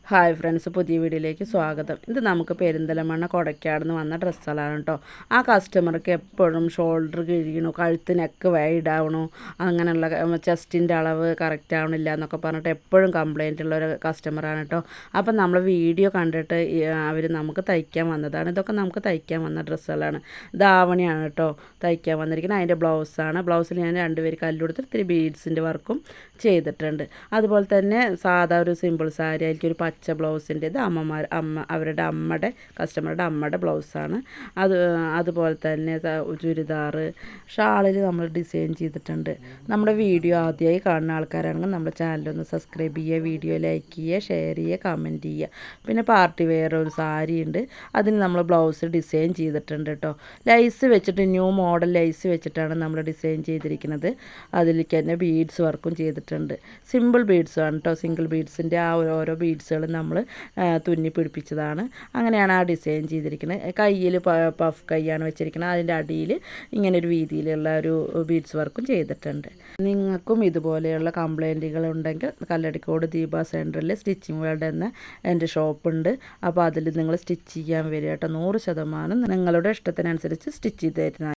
Hi friends, പുതിയ വീഡിയോയിലേക്ക് സ്വാഗതം. ഇത് നമുക്ക് പെരിന്തൽമണ്ണ കൊടക്കാട് നിന്ന് വന്ന ഡ്രസ്സുകളാണ് കേട്ടോ. ആ കസ്റ്റമർക്ക് എപ്പോഴും ഷോൾഡർ കിഴിയണു, കഴുത്ത് നെക്ക് വൈഡ് ആവണു, അങ്ങനെയുള്ള ചെസ്റ്റിൻ്റെ അളവ് കറക്റ്റ് ആവണില്ല എന്നൊക്കെ പറഞ്ഞിട്ട് എപ്പോഴും കംപ്ലയിൻ്റ് ഉള്ള ഒരു കസ്റ്റമറാണ് കേട്ടോ. അപ്പം നമ്മൾ വീഡിയോ കണ്ടിട്ട് അവർ നമുക്ക് തയ്ക്കാൻ വന്നതാണ്. ഇതൊക്കെ നമുക്ക് തയ്ക്കാൻ വന്ന ഡ്രസ്സുകളാണ്. ധാവണിയാണ് കേട്ടോ തയ്ക്കാൻ വന്നിരിക്കുന്നത്. അതിൻ്റെ ബ്ലൗസാണ്. ബ്ലൗസിൽ ഞാൻ രണ്ടുപേര് കല്ലുകൊടുത്ത് ഇത്തിരി ബീഡ്സിൻ്റെ വർക്കും ചെയ്തിട്ടുണ്ട്. അതുപോലെ തന്നെ സാധാ ഒരു സിമ്പിൾ സാരി, അതിലേക്ക് ഒരു പച്ച ബ്ലൗസിൻ്റെ ഇത് അവരുടെ കസ്റ്റമറുടെ അമ്മയുടെ ബ്ലൗസാണ്. അതുപോലെ തന്നെ ചുരിദാറ്, ഷാളിൽ നമ്മൾ ഡിസൈൻ ചെയ്തിട്ടുണ്ട്. നമ്മുടെ വീഡിയോ ആദ്യമായി കാണുന്ന ആൾക്കാരാണെങ്കിൽ നമ്മുടെ ചാനലൊന്ന് സബ്സ്ക്രൈബ് ചെയ്യുക, വീഡിയോ ലൈക്ക് ചെയ്യുക, ഷെയർ ചെയ്യുക, കമൻറ്റ് ചെയ്യുക. പിന്നെ പാർട്ടി വെയർ ഒരു സാരി ഉണ്ട്, അതിന് നമ്മൾ ബ്ലൗസ് ഡിസൈൻ ചെയ്തിട്ടുണ്ട് കേട്ടോ. ലൈസ് വെച്ചിട്ട് ന്യൂ മോഡൽ ലൈസ് വെച്ചിട്ടാണ് നമ്മൾ ഡിസൈൻ ചെയ്തിരിക്കുന്നത്. അതിലേക്ക് തന്നെ ബീഡ്സ് വർക്കും ചെയ്തിട്ടുണ്ട്. സിമ്പിൾ ബീഡ്സാണ് കേട്ടോ. സിംഗിൾ ബീഡ്സിൻ്റെ ആ ഓരോ ബീഡ്സുകളും നമ്മൾ തുന്നി പിടിപ്പിച്ചതാണ്. അങ്ങനെയാണ് ആ ഡിസൈൻ ചെയ്തിരിക്കുന്നത്. കയ്യിൽ പഫ് കൈയാണ് വെച്ചിരിക്കുന്നത്. അതിൻ്റെ അടിയിൽ ഇങ്ങനെ ഒരു വീതിയിലുള്ള ഒരു ബീഡ്സ് വർക്കും ചെയ്തിട്ടുണ്ട്. നിങ്ങൾക്കും ഇതുപോലെയുള്ള കംപ്ലയിൻറ്റുകൾ ഉണ്ടെങ്കിൽ കല്ലടിക്കോട് ദീപ സെൻറ്ററിൽ സ്റ്റിച്ചിങ് വേൾഡ് എന്ന എൻ്റെ ഷോപ്പുണ്ട്. അപ്പോൾ അതിൽ നിങ്ങൾ സ്റ്റിച്ച് ചെയ്യാൻ വരിക കേട്ടോ. 100% നിങ്ങളുടെ ഇഷ്ടത്തിനനുസരിച്ച് സ്റ്റിച്ച് ചെയ്ത് തരുന്ന